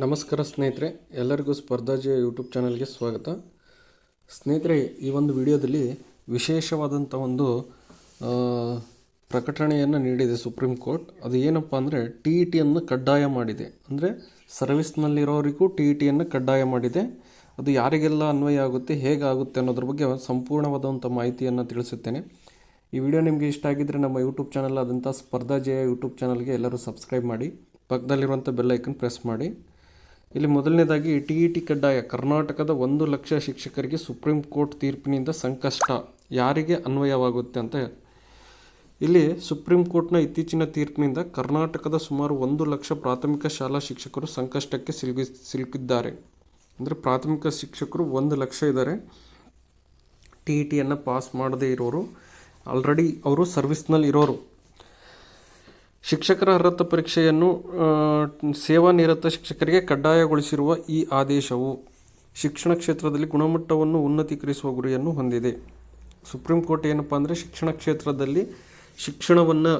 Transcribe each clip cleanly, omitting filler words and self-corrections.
ನಮಸ್ಕಾರ ಸ್ನೇಹಿತರೆ, ಎಲ್ಲರಿಗೂ ಸ್ಪರ್ಧಾಜಯ ಯೂಟ್ಯೂಬ್ ಚಾನಲ್ಗೆ ಸ್ವಾಗತ. ಸ್ನೇಹಿತರೆ, ಈ ಒಂದು ವಿಡಿಯೋದಲ್ಲಿ ವಿಶೇಷವಾದಂಥ ಒಂದು ಪ್ರಕಟಣೆಯನ್ನು ನೀಡಿದೆ ಸುಪ್ರೀಂ ಕೋರ್ಟ್. ಅದು ಏನಪ್ಪ ಅಂದರೆ TETಯನ್ನು ಕಡ್ಡಾಯ ಮಾಡಿದೆ. ಅಂದರೆ ಸರ್ವಿಸ್ನಲ್ಲಿರೋರಿಗೂ TETಯನ್ನು ಕಡ್ಡಾಯ ಮಾಡಿದೆ. ಅದು ಯಾರಿಗೆಲ್ಲ ಅನ್ವಯ ಆಗುತ್ತೆ, ಹೇಗಾಗುತ್ತೆ ಅನ್ನೋದ್ರ ಬಗ್ಗೆ ಸಂಪೂರ್ಣವಾದಂಥ ಮಾಹಿತಿಯನ್ನು ತಿಳಿಸುತ್ತೇನೆ. ಈ ವಿಡಿಯೋ ನಿಮಗೆ ಇಷ್ಟ ಆಗಿದ್ದರೆ ನಮ್ಮ ಯೂಟ್ಯೂಬ್ ಚಾನಲ್ ಆದಂಥ ಸ್ಪರ್ಧಾಜಯ ಯೂಟ್ಯೂಬ್ ಚಾನಲ್ಗೆ ಎಲ್ಲರೂ ಸಬ್ಸ್ಕ್ರೈಬ್ ಮಾಡಿ, ಪಕ್ಕದಲ್ಲಿರುವಂಥ ಬೆಲ್ ಐಕನ್ ಪ್ರೆಸ್ ಮಾಡಿ. ಇಲ್ಲಿ ಮೊದಲನೇದಾಗಿ TET ಕಡ್ಡಾಯ. ಕರ್ನಾಟಕದ 1,00,000 ಶಿಕ್ಷಕರಿಗೆ ಸುಪ್ರೀಂ ಕೋರ್ಟ್ ತೀರ್ಪಿನಿಂದ ಸಂಕಷ್ಟ, ಯಾರಿಗೆ ಅನ್ವಯವಾಗುತ್ತೆ ಅಂತ. ಇಲ್ಲಿ ಸುಪ್ರೀಂ ಕೋರ್ಟ್ನ ಇತ್ತೀಚಿನ ತೀರ್ಪಿನಿಂದ ಕರ್ನಾಟಕದ ಸುಮಾರು 1,00,000 ಪ್ರಾಥಮಿಕ ಶಾಲಾ ಶಿಕ್ಷಕರು ಸಂಕಷ್ಟಕ್ಕೆ ಸಿಲುಕಿದ್ದಾರೆ. ಅಂದರೆ ಪ್ರಾಥಮಿಕ ಶಿಕ್ಷಕರು 1,00,000 ಇದ್ದಾರೆ. TETಯನ್ನು ಪಾಸ್ ಮಾಡದೇ ಇರೋರು, ಆಲ್ರೆಡಿ ಅವರು ಸರ್ವಿಸ್ನಲ್ಲಿ ಇರೋರು. ಶಿಕ್ಷಕರ ಅರ್ಹತಾ ಪರೀಕ್ಷೆಯನ್ನು ಸೇವಾನಿರತ ಶಿಕ್ಷಕರಿಗೆ ಕಡ್ಡಾಯಗೊಳಿಸಿರುವ ಈ ಆದೇಶವು ಶಿಕ್ಷಣ ಕ್ಷೇತ್ರದಲ್ಲಿ ಗುಣಮಟ್ಟವನ್ನು ಉನ್ನತೀಕರಿಸುವ ಗುರಿಯನ್ನು ಹೊಂದಿದೆ. ಸುಪ್ರೀಂ ಕೋರ್ಟ್ ಏನಪ್ಪ ಅಂದರೆ ಶಿಕ್ಷಣ ಕ್ಷೇತ್ರದಲ್ಲಿ ಶಿಕ್ಷಣವನ್ನು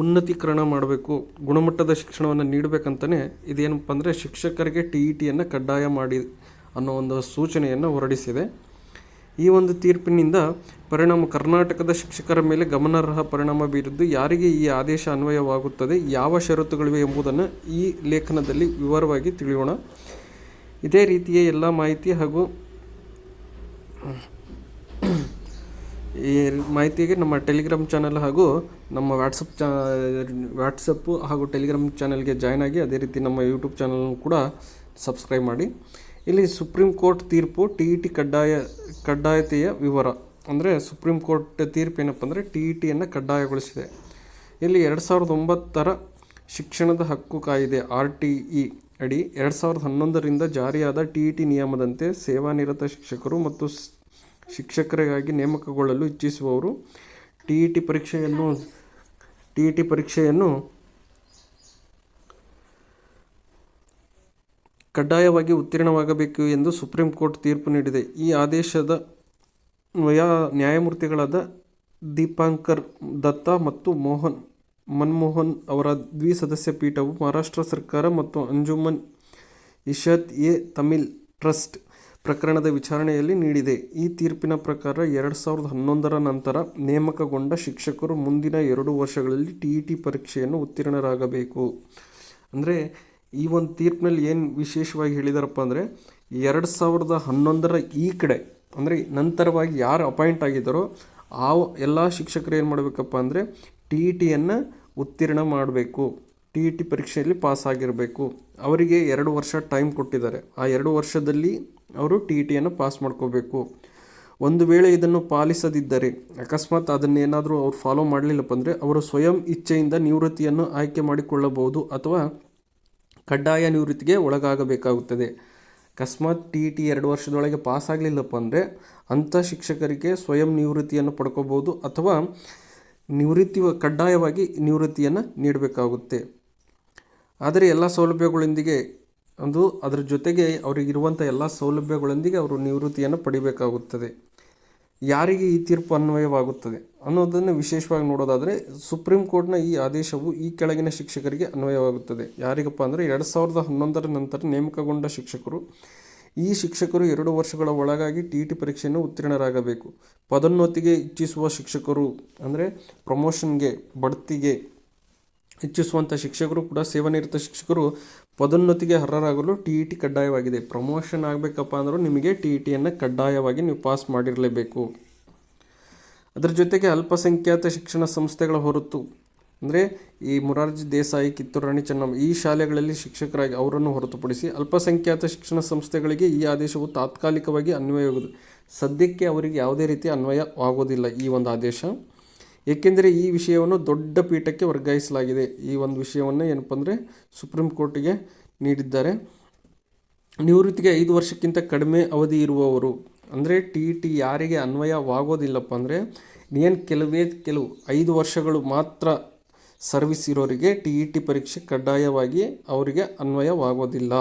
ಉನ್ನತೀಕರಣ ಮಾಡಬೇಕು, ಗುಣಮಟ್ಟದ ಶಿಕ್ಷಣವನ್ನು ನೀಡಬೇಕಂತಲೇ ಇದೇನಪ್ಪ ಅಂದರೆ ಶಿಕ್ಷಕರಿಗೆ TETಯನ್ನು ಕಡ್ಡಾಯ ಮಾಡಿ ಅನ್ನೋ ಒಂದು ಸೂಚನೆಯನ್ನು ಹೊರಡಿಸಿದೆ. ಈ ಒಂದು ತೀರ್ಪಿನಿಂದ ಕರ್ನಾಟಕದ ಶಿಕ್ಷಕರ ಮೇಲೆ ಗಮನಾರ್ಹ ಪರಿಣಾಮ ಬೀರಿದ್ದು, ಯಾರಿಗೆ ಈ ಆದೇಶ ಅನ್ವಯವಾಗುತ್ತದೆ, ಯಾವ ಷರತ್ತುಗಳಿವೆ ಎಂಬುದನ್ನು ಈ ಲೇಖನದಲ್ಲಿ ವಿವರವಾಗಿ ತಿಳಿಯೋಣ. ಇದೇ ರೀತಿಯ ಎಲ್ಲ ಮಾಹಿತಿ ಹಾಗೂ ಈ ಮಾಹಿತಿಗೆ ನಮ್ಮ ಟೆಲಿಗ್ರಾಮ್ ಚಾನಲ್ ಹಾಗೂ ನಮ್ಮ ವಾಟ್ಸಪ್ಪು ಹಾಗೂ ಟೆಲಿಗ್ರಾಮ್ ಚಾನಲ್ಗೆ ಜಾಯ್ನ್ ಆಗಿ, ಅದೇ ರೀತಿ ನಮ್ಮ ಯೂಟ್ಯೂಬ್ ಚಾನಲ್ನು ಕೂಡ ಸಬ್ಸ್ಕ್ರೈಬ್ ಮಾಡಿ. ಇಲ್ಲಿ ಸುಪ್ರೀಂ ಕೋರ್ಟ್ ತೀರ್ಪು TET ಕಡ್ಡಾಯತೆಯ ವಿವರ. ಅಂದರೆ ಸುಪ್ರೀಂ ಕೋರ್ಟ್ ತೀರ್ಪು ಏನಪ್ಪ ಅಂದರೆ TETಯನ್ನು ಕಡ್ಡಾಯಗೊಳಿಸಿದೆ. ಇಲ್ಲಿ 2009 ಶಿಕ್ಷಣದ ಹಕ್ಕು ಕಾಯಿದೆ RTE ಅಡಿ 2011ರಿಂದ ಜಾರಿಯಾದ TET ನಿಯಮದಂತೆ ಸೇವಾನಿರತ ಶಿಕ್ಷಕರು ಮತ್ತು ಶಿಕ್ಷಕರಿಗಾಗಿ ನೇಮಕಗೊಳ್ಳಲು ಇಚ್ಛಿಸುವವರು TET ಪರೀಕ್ಷೆಯನ್ನು ಕಡ್ಡಾಯವಾಗಿ ಉತ್ತೀರ್ಣವಾಗಬೇಕು ಎಂದು ಸುಪ್ರೀಂ ಕೋರ್ಟ್ ತೀರ್ಪು ನೀಡಿದೆ. ಈ ಆದೇಶದ ನ್ಯಾಯಮೂರ್ತಿಗಳಾದ ದೀಪಾಂಕರ್ ದತ್ತಾ ಮತ್ತು ಮನಮೋಹನ್ ಅವರ ದ್ವಿಸದಸ್ಯ ಪೀಠವು ಮಹಾರಾಷ್ಟ್ರ ಸರ್ಕಾರ ಮತ್ತು ಅಂಜುಮನ್ ಇಶತ್-ಎ-ತಮಿಲ್ ಟ್ರಸ್ಟ್ ಪ್ರಕರಣದ ವಿಚಾರಣೆಯಲ್ಲಿ ನೀಡಿದೆ. ಈ ತೀರ್ಪಿನ ಪ್ರಕಾರ 2011ರ ನಂತರ ನೇಮಕಗೊಂಡ ಶಿಕ್ಷಕರು ಮುಂದಿನ 2 ವರ್ಷಗಳಲ್ಲಿ TET ಪರೀಕ್ಷೆಯನ್ನು ಉತ್ತೀರ್ಣರಾಗಬೇಕು. ಅಂದರೆ ಈ ಒಂದು ತೀರ್ಪಿನಲ್ಲಿ ಏನು ವಿಶೇಷವಾಗಿ ಹೇಳಿದಾರಪ್ಪ ಅಂದರೆ 2011ರ ಈ ಕಡೆ ಅಂದರೆ ನಂತರವಾಗಿ ಯಾರು ಅಪಾಯಿಂಟ್ ಆಗಿದ್ದಾರೋ ಆ ಎಲ್ಲ ಶಿಕ್ಷಕರು ಏನು ಮಾಡಬೇಕಪ್ಪ ಅಂದರೆ TETಯನ್ನು ಉತ್ತೀರ್ಣ ಮಾಡಬೇಕು, TET ಪರೀಕ್ಷೆಯಲ್ಲಿ ಪಾಸ್ ಆಗಿರಬೇಕು. ಅವರಿಗೆ 2 ವರ್ಷ ಟೈಮ್ ಕೊಟ್ಟಿದ್ದಾರೆ. ಆ 2 ವರ್ಷದಲ್ಲಿ ಅವರು TETಯನ್ನು ಪಾಸ್ ಮಾಡ್ಕೋಬೇಕು. ಒಂದು ವೇಳೆ ಇದನ್ನು ಪಾಲಿಸದಿದ್ದರೆ, ಅಕಸ್ಮಾತ್ ಅದನ್ನೇನಾದರೂ ಅವ್ರು ಫಾಲೋ ಮಾಡಲಿಲ್ಲಪ್ಪ ಅಂದರೆ ಅವರು ಸ್ವಯಂ ಇಚ್ಛೆಯಿಂದ ನಿವೃತ್ತಿಯನ್ನು ಆಯ್ಕೆ ಮಾಡಿಕೊಳ್ಳಬಹುದು ಅಥವಾ ಕಡ್ಡಾಯ ನಿವೃತ್ತಿಗೆ ಒಳಗಾಗಬೇಕಾಗುತ್ತದೆ. ಅಕಸ್ಮಾತ್ TET 2 ವರ್ಷದೊಳಗೆ ಪಾಸ್ ಆಗಲಿಲ್ಲಪ್ಪ ಅಂದರೆ ಅಂಥ ಶಿಕ್ಷಕರಿಗೆ ಸ್ವಯಂ ನಿವೃತ್ತಿಯನ್ನು ಪಡ್ಕೋಬೋದು ಅಥವಾ ಕಡ್ಡಾಯವಾಗಿ ನಿವೃತ್ತಿಯನ್ನು ನೀಡಬೇಕಾಗುತ್ತೆ. ಆದರೆ ಎಲ್ಲ ಸೌಲಭ್ಯಗಳೊಂದಿಗೆ ಅದರ ಜೊತೆಗೆ ಅವರಿಗಿರುವಂಥ ಎಲ್ಲ ಸೌಲಭ್ಯಗಳೊಂದಿಗೆ ಅವರು ನಿವೃತ್ತಿಯನ್ನು ಪಡಿಬೇಕಾಗುತ್ತದೆ. ಯಾರಿಗೆ ಈ ತೀರ್ಪು ಅನ್ವಯವಾಗುತ್ತದೆ ಅನ್ನೋದನ್ನು ವಿಶೇಷವಾಗಿ ನೋಡೋದಾದರೆ ಸುಪ್ರೀಂ ಕೋರ್ಟ್ನ ಈ ಆದೇಶವು ಈ ಕೆಳಗಿನ ಶಿಕ್ಷಕರಿಗೆ ಅನ್ವಯವಾಗುತ್ತದೆ. ಯಾರಿಗಪ್ಪ ಅಂದರೆ 2011ರ ನಂತರ ನೇಮಕಗೊಂಡ ಶಿಕ್ಷಕರು. ಈ ಶಿಕ್ಷಕರು 2 ವರ್ಷಗಳ ಒಳಗಾಗಿ TET ಪರೀಕ್ಷೆಯನ್ನು ಉತ್ತೀರ್ಣರಾಗಬೇಕು. ಪದೋನ್ನತಿಗೆ ಇಚ್ಛಿಸುವ ಶಿಕ್ಷಕರು ಅಂದರೆ ಪ್ರಮೋಷನ್ಗೆ, ಬಡ್ತಿಗೆ ಇಚ್ಛಿಸುವಂಥ ಶಿಕ್ಷಕರು ಕೂಡ ಸೇವಾನಿರತ ಶಿಕ್ಷಕರು ಪದೋನ್ನತಿಗೆ ಅರ್ಹರಾಗಲು TET ಕಡ್ಡಾಯವಾಗಿದೆ. ಪ್ರಮೋಷನ್ ಆಗಬೇಕಪ್ಪ ಅಂದರೂ ನಿಮಗೆ TETಯನ್ನು ಕಡ್ಡಾಯವಾಗಿ ನೀವು ಪಾಸ್ ಮಾಡಿರಲೇಬೇಕು. ಅದರ ಜೊತೆಗೆ ಅಲ್ಪಸಂಖ್ಯಾತ ಶಿಕ್ಷಣ ಸಂಸ್ಥೆಗಳ ಹೊರತು ಅಂದರೆ ಈ ಮೊರಾರ್ಜಿ ದೇಸಾಯಿ, ಕಿತ್ತೂರು ರಾಣಿ ಚೆನ್ನಮ್ಮ ಈ ಶಾಲೆಗಳಲ್ಲಿ ಶಿಕ್ಷಕರಾಗಿ ಅವರನ್ನು ಹೊರತುಪಡಿಸಿ ಅಲ್ಪಸಂಖ್ಯಾತ ಶಿಕ್ಷಣ ಸಂಸ್ಥೆಗಳಿಗೆ ಈ ಆದೇಶವು ತಾತ್ಕಾಲಿಕವಾಗಿ ಅನ್ವಯವಾಗುವುದು. ಸದ್ಯಕ್ಕೆ ಅವರಿಗೆ ಯಾವುದೇ ರೀತಿ ಅನ್ವಯವಾಗೋದಿಲ್ಲ ಈ ಒಂದು ಆದೇಶ. ಏಕೆಂದರೆ ಈ ವಿಷಯವನ್ನು ದೊಡ್ಡ ಪೀಠಕ್ಕೆ ವರ್ಗಾಯಿಸಲಾಗಿದೆ. ಈ ಒಂದು ವಿಷಯವನ್ನು ಏನಪ್ಪ ಅಂದರೆ ಸುಪ್ರೀಂ ಕೋರ್ಟಿಗೆ ನೀಡಿದ್ದಾರೆ. ನಿವೃತ್ತಿಗೆ 5 ವರ್ಷಕ್ಕಿಂತ ಕಡಿಮೆ ಅವಧಿ ಇರುವವರು ಅಂದರೆ TET ಯಾರಿಗೆ ಅನ್ವಯವಾಗೋದಿಲ್ಲಪ್ಪ ಅಂದರೆ ಕೆಲವು 5 ವರ್ಷಗಳು ಮಾತ್ರ ಸರ್ವಿಸ್ ಇರೋರಿಗೆ TET ಪರೀಕ್ಷೆ ಕಡ್ಡಾಯವಾಗಿ ಅವರಿಗೆ ಅನ್ವಯವಾಗೋದಿಲ್ಲ.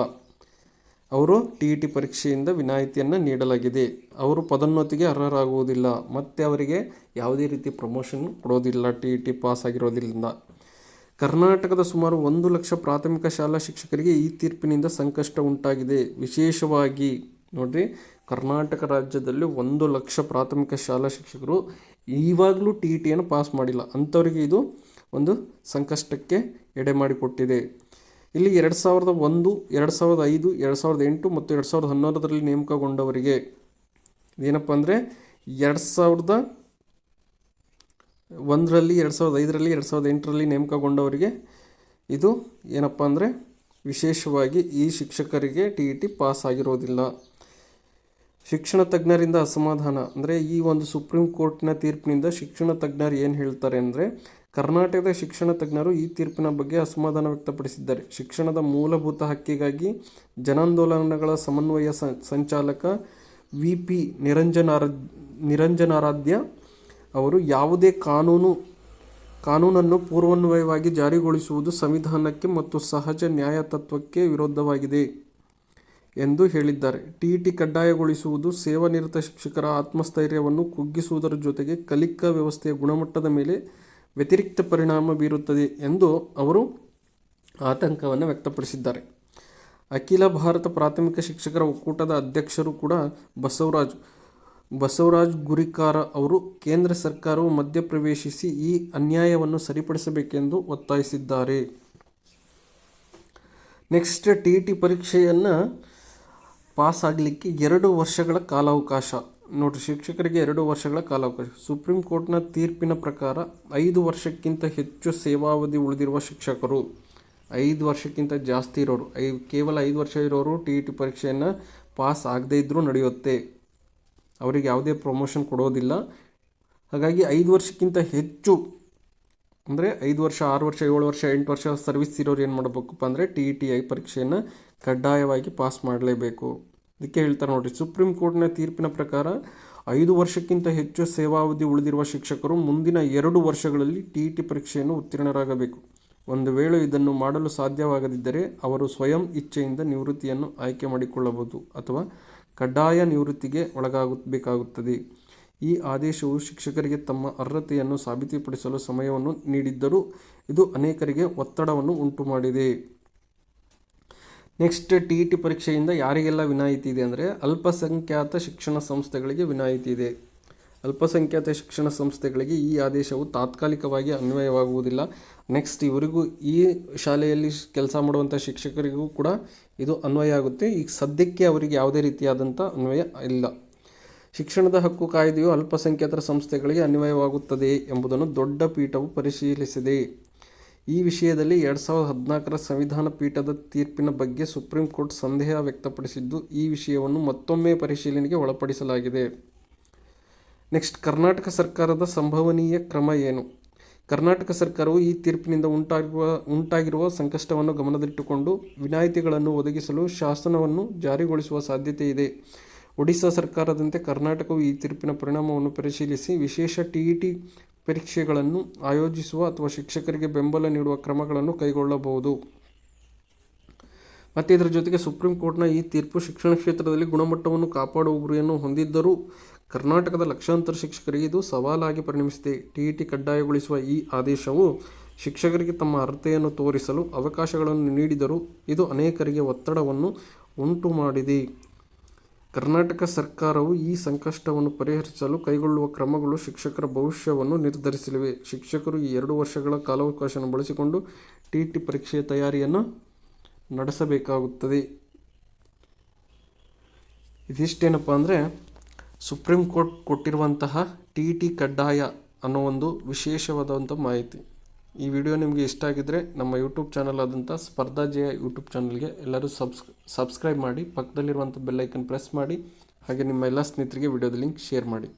ಅವರು TET ಪರೀಕ್ಷೆಯಿಂದ ವಿನಾಯಿತಿಯನ್ನು ನೀಡಲಾಗಿದೆ. ಅವರು ಪದೋನ್ನತಿಗೆ ಅರ್ಹರಾಗುವುದಿಲ್ಲ ಮತ್ತು ಅವರಿಗೆ ಯಾವುದೇ ರೀತಿ ಪ್ರಮೋಷನ್ ಕೊಡೋದಿಲ್ಲ TET ಪಾಸ್ ಆಗಿರೋದ್ರಿಂದ. ಕರ್ನಾಟಕದ ಸುಮಾರು 1 ಲಕ್ಷ ಪ್ರಾಥಮಿಕ ಶಾಲಾ ಶಿಕ್ಷಕರಿಗೆ ಈ ತೀರ್ಪಿನಿಂದ ಸಂಕಷ್ಟ ಉಂಟಾಗಿದೆ. ವಿಶೇಷವಾಗಿ ನೋಡ್ರಿ, ಕರ್ನಾಟಕ ರಾಜ್ಯದಲ್ಲಿ 1 ಲಕ್ಷ ಪ್ರಾಥಮಿಕ ಶಾಲಾ ಶಿಕ್ಷಕರು ಈವಾಗಲೂ TETಯನ್ನು ಪಾಸ್ ಮಾಡಿಲ್ಲ. ಅಂಥವರಿಗೆ ಇದು ಒಂದು ಸಂಕಷ್ಟಕ್ಕೆ ಎಡೆ ಮಾಡಿಕೊಟ್ಟಿದೆ. ಇಲ್ಲಿ 2001, 2005, 2008 ಮತ್ತು 2011ರಲ್ಲಿ ನೇಮಕಗೊಂಡವರಿಗೆ ಏನಪ್ಪ ಅಂದರೆ 2001ರಲ್ಲಿ, 2005ರಲ್ಲಿ, 2008ರಲ್ಲಿ ನೇಮಕಗೊಂಡವರಿಗೆ ಇದು ಏನಪ್ಪ ಅಂದರೆ ವಿಶೇಷವಾಗಿ ಈ ಶಿಕ್ಷಕರಿಗೆ TET ಪಾಸ್ ಆಗಿರೋದಿಲ್ಲ. ಶಿಕ್ಷಣ ತಜ್ಞರಿಂದ ಅಸಮಾಧಾನ ಅಂದರೆ ಈ ಒಂದು ಸುಪ್ರೀಂ ಕೋರ್ಟ್ನ ತೀರ್ಪಿನಿಂದ ಶಿಕ್ಷಣ ತಜ್ಞರು ಏನು ಹೇಳ್ತಾರೆ ಅಂದರೆ, ಕರ್ನಾಟಕದ ಶಿಕ್ಷಣ ತಜ್ಞರು ಈ ತೀರ್ಪಿನ ಬಗ್ಗೆ ಅಸಮಾಧಾನ ವ್ಯಕ್ತಪಡಿಸಿದ್ದಾರೆ. ಶಿಕ್ಷಣದ ಮೂಲಭೂತ ಹಕ್ಕಿಗಾಗಿ ಜನಾಂದೋಲನಗಳ ಸಮನ್ವಯ ಸಂಚಾಲಕ VP ನಿರಂಜನಾರಾಧ್ಯ ಅವರು ಯಾವುದೇ ಕಾನೂನನ್ನು ಪೂರ್ವಾನ್ವಯವಾಗಿ ಜಾರಿಗೊಳಿಸುವುದು ಸಂವಿಧಾನಕ್ಕೆ ಮತ್ತು ಸಹಜ ನ್ಯಾಯ ತತ್ವಕ್ಕೆ ವಿರುದ್ಧವಾಗಿದೆ ಎಂದು ಹೇಳಿದ್ದಾರೆ. TET ಕಡ್ಡಾಯಗೊಳಿಸುವುದು ಸೇವಾನಿರತ ಶಿಕ್ಷಕರ ಆತ್ಮಸ್ಥೈರ್ಯವನ್ನು ಕುಗ್ಗಿಸುವುದರ ಜೊತೆಗೆ ಕಲಿಕಾ ವ್ಯವಸ್ಥೆಯ ಗುಣಮಟ್ಟದ ಮೇಲೆ ವ್ಯತಿರಿಕ್ತ ಪರಿಣಾಮ ಬೀರುತ್ತದೆ ಎಂದು ಅವರು ಆತಂಕವನ್ನು ವ್ಯಕ್ತಪಡಿಸಿದ್ದಾರೆ. ಅಖಿಲ ಭಾರತ ಪ್ರಾಥಮಿಕ ಶಿಕ್ಷಕರ ಒಕ್ಕೂಟದ ಅಧ್ಯಕ್ಷರು ಕೂಡ ಬಸವರಾಜ್ ಗುರಿಕಾರ ಅವರು ಕೇಂದ್ರ ಸರ್ಕಾರವು ಮಧ್ಯಪ್ರವೇಶಿಸಿ ಈ ಅನ್ಯಾಯವನ್ನು ಸರಿಪಡಿಸಬೇಕೆಂದು ಒತ್ತಾಯಿಸಿದ್ದಾರೆ. ನೆಕ್ಸ್ಟ್, TET ಪರೀಕ್ಷೆಯನ್ನು ಪಾಸ್ ಆಗಲಿಕ್ಕೆ 2 ವರ್ಷಗಳ ಕಾಲಾವಕಾಶ. ನೋಡಿರಿ, ಶಿಕ್ಷಕರಿಗೆ 2 ವರ್ಷಗಳ ಕಾಲಾವಕಾಶ. ಸುಪ್ರೀಂ ಕೋರ್ಟ್ನ ತೀರ್ಪಿನ ಪ್ರಕಾರ 5 ವರ್ಷಕ್ಕಿಂತ ಹೆಚ್ಚು ಸೇವಾವಧಿ ಉಳಿದಿರುವ ಶಿಕ್ಷಕರು, 5 ವರ್ಷಕ್ಕಿಂತ ಜಾಸ್ತಿ ಇರೋರು, ಕೇವಲ 5 ವರ್ಷ ಇರೋರು TET ಪರೀಕ್ಷೆಯನ್ನು ಪಾಸ್ ಆಗದೇ ಇದ್ದರೂ ನಡೆಯುತ್ತೆ. ಅವರಿಗೆ ಯಾವುದೇ ಪ್ರಮೋಷನ್ ಕೊಡೋದಿಲ್ಲ. ಹಾಗಾಗಿ 5 ವರ್ಷಕ್ಕಿಂತ ಹೆಚ್ಚು ಅಂದರೆ 5 ವರ್ಷ, 6 ವರ್ಷ, 7 ವರ್ಷ, 8 ವರ್ಷ ಸರ್ವಿಸ್ ಇರೋರು ಏನು ಮಾಡಬೇಕಪ್ಪ ಅಂದರೆ TET ಪರೀಕ್ಷೆಯನ್ನು ಕಡ್ಡಾಯವಾಗಿ ಪಾಸ್ ಮಾಡಲೇಬೇಕು. ಇದಕ್ಕೆ ಹೇಳ್ತಾರೆ ನೋಡಿರಿ, ಸುಪ್ರೀಂ ಕೋರ್ಟ್ನ ತೀರ್ಪಿನ ಪ್ರಕಾರ 5 ವರ್ಷಕ್ಕಿಂತ ಹೆಚ್ಚು ಸೇವಾವಧಿ ಉಳಿದಿರುವ ಶಿಕ್ಷಕರು ಮುಂದಿನ 2 ವರ್ಷಗಳಲ್ಲಿ TET ಪರೀಕ್ಷೆಯನ್ನು ಉತ್ತೀರ್ಣರಾಗಬೇಕು. ಒಂದು ವೇಳೆ ಇದನ್ನು ಮಾಡಲು ಸಾಧ್ಯವಾಗದಿದ್ದರೆ ಅವರು ಸ್ವಯಂ ಇಚ್ಛೆಯಿಂದ ನಿವೃತ್ತಿಯನ್ನು ಆಯ್ಕೆ ಮಾಡಿಕೊಳ್ಳಬಹುದು ಅಥವಾ ಕಡ್ಡಾಯ ನಿವೃತ್ತಿಗೆ ಒಳಗಾಗಬೇಕಾಗುತ್ತದೆ. ಈ ಆದೇಶವು ಶಿಕ್ಷಕರಿಗೆ ತಮ್ಮ ಅರ್ಹತೆಯನ್ನು ಸಾಬೀತುಪಡಿಸಲು ಸಮಯವನ್ನು ನೀಡಿದ್ದರೂ ಇದು ಅನೇಕರಿಗೆ ಒತ್ತಡವನ್ನು ಉಂಟುಮಾಡಿದೆ. ನೆಕ್ಸ್ಟ್, TET ಪರೀಕ್ಷೆಯಿಂದ ಯಾರಿಗೆಲ್ಲ ವಿನಾಯಿತಿ ಇದೆ ಅಂದರೆ ಅಲ್ಪಸಂಖ್ಯಾತ ಶಿಕ್ಷಣ ಸಂಸ್ಥೆಗಳಿಗೆ ವಿನಾಯಿತಿ ಇದೆ. ಅಲ್ಪಸಂಖ್ಯಾತ ಶಿಕ್ಷಣ ಸಂಸ್ಥೆಗಳಿಗೆ ಈ ಆದೇಶವು ತಾತ್ಕಾಲಿಕವಾಗಿ ಅನ್ವಯವಾಗುವುದಿಲ್ಲ. ನೆಕ್ಸ್ಟ್, ಇವರಿಗೂ ಈ ಶಾಲೆಯಲ್ಲಿ ಕೆಲಸ ಮಾಡುವಂಥ ಶಿಕ್ಷಕರಿಗೂ ಕೂಡ ಇದು ಅನ್ವಯ ಆಗುತ್ತೆ. ಈಗ ಸದ್ಯಕ್ಕೆ ಅವರಿಗೆ ಯಾವುದೇ ರೀತಿಯಾದಂಥ ಅನ್ವಯ ಇಲ್ಲ. ಶಿಕ್ಷಣದ ಹಕ್ಕು ಕಾಯ್ದೆಯು ಅಲ್ಪಸಂಖ್ಯಾತರ ಸಂಸ್ಥೆಗಳಿಗೆ ಅನ್ವಯವಾಗುತ್ತದೆ ಎಂಬುದನ್ನು ದೊಡ್ಡ ಪೀಠವು ಪರಿಶೀಲಿಸಿದೆ. ಈ ವಿಷಯದಲ್ಲಿ 2014ರ ಸಂವಿಧಾನ ಪೀಠದ ತೀರ್ಪಿನ ಬಗ್ಗೆ ಸುಪ್ರೀಂ ಕೋರ್ಟ್ ಸಂದೇಹ ವ್ಯಕ್ತಪಡಿಸಿದ್ದು, ಈ ವಿಷಯವನ್ನು ಮತ್ತೊಮ್ಮೆ ಪರಿಶೀಲನೆಗೆ ಒಳಪಡಿಸಲಾಗಿದೆ. ನೆಕ್ಸ್ಟ್, ಕರ್ನಾಟಕ ಸರ್ಕಾರದ ಸಂಭವನೀಯ ಕ್ರಮ ಏನು? ಕರ್ನಾಟಕ ಸರ್ಕಾರವು ಈ ತೀರ್ಪಿನಿಂದ ಉಂಟಾಗಿರುವ ಸಂಕಷ್ಟವನ್ನು ಗಮನದಲ್ಲಿಟ್ಟುಕೊಂಡು ವಿನಾಯಿತಿಗಳನ್ನು ಒದಗಿಸಲು ಶಾಸನವನ್ನು ಜಾರಿಗೊಳಿಸುವ ಸಾಧ್ಯತೆ ಇದೆ. ಒಡಿಶಾ ಸರ್ಕಾರದಂತೆ ಕರ್ನಾಟಕವು ಈ ತೀರ್ಪಿನ ಪರಿಣಾಮವನ್ನು ಪರಿಶೀಲಿಸಿ ವಿಶೇಷ TET ಪರೀಕ್ಷೆಗಳನ್ನು ಆಯೋಜಿಸುವ ಅಥವಾ ಶಿಕ್ಷಕರಿಗೆ ಬೆಂಬಲ ನೀಡುವ ಕ್ರಮಗಳನ್ನು ಕೈಗೊಳ್ಳಬಹುದು. ಮತ್ತು ಇದರ ಜೊತೆಗೆ ಸುಪ್ರೀಂ ಕೋರ್ಟ್ನ ಈ ತೀರ್ಪು ಶಿಕ್ಷಣ ಕ್ಷೇತ್ರದಲ್ಲಿ ಗುಣಮಟ್ಟವನ್ನು ಕಾಪಾಡುವ ಗುರಿಯನ್ನು ಹೊಂದಿದ್ದರೂ ಕರ್ನಾಟಕದ ಲಕ್ಷಾಂತರ ಶಿಕ್ಷಕರಿಗೆ ಇದು ಸವಾಲಾಗಿ ಪರಿಣಮಿಸಿದೆ. TET ಕಡ್ಡಾಯಗೊಳಿಸುವ ಈ ಆದೇಶವು ಶಿಕ್ಷಕರಿಗೆ ತಮ್ಮ ಅರ್ಹತೆಯನ್ನು ತೋರಿಸಲು ಅವಕಾಶಗಳನ್ನು ನೀಡಿದರೂ ಇದು ಅನೇಕರಿಗೆ ಒತ್ತಡವನ್ನು ಉಂಟು ಮಾಡಿದೆ. ಕರ್ನಾಟಕ ಸರ್ಕಾರವು ಈ ಸಂಕಷ್ಟವನ್ನು ಪರಿಹರಿಸಲು ಕೈಗೊಳ್ಳುವ ಕ್ರಮಗಳು ಶಿಕ್ಷಕರ ಭವಿಷ್ಯವನ್ನು ನಿರ್ಧರಿಸಲಿವೆ. ಶಿಕ್ಷಕರು ಈ 2 ವರ್ಷಗಳ ಕಾಲಾವಕಾಶವನ್ನು ಬಳಸಿಕೊಂಡು TET ಪರೀಕ್ಷೆಯ ತಯಾರಿಯನ್ನು ನಡೆಸಬೇಕಾಗುತ್ತದೆ. ಇದಿಷ್ಟೇನಪ್ಪ ಅಂದರೆ ಸುಪ್ರೀಂ ಕೋರ್ಟ್ ಕೊಟ್ಟಿರುವಂತಹ TET ಕಡ್ಡಾಯ ಅನ್ನೋ ಒಂದು ವಿಶೇಷವಾದಂಥ ಮಾಹಿತಿ. ಈ ವಿಡಿಯೋ ನಿಮಗೆ ಇಷ್ಟ ಆಗಿದ್ದರೆ ನಮ್ಮ ಯೂಟ್ಯೂಬ್ ಚಾನಲ್ ಆದಂಥ ಸ್ಪರ್ಧಾ ಜಯ ಯೂಟ್ಯೂಬ್ ಚಾನಲ್ಗೆ ಎಲ್ಲರೂ ಸಬ್ಸ್ಕ್ರೈಬ್ ಮಾಡಿ, ಪಕ್ಕದಲ್ಲಿರುವಂಥ ಬೆಲ್ ಐಕನ್ ಪ್ರೆಸ್ ಮಾಡಿ, ಹಾಗೆ ನಿಮ್ಮ ಎಲ್ಲ ಸ್ನೇಹಿತರಿಗೆ ವಿಡಿಯೋದ ಲಿಂಕ್ ಶೇರ್ ಮಾಡಿ.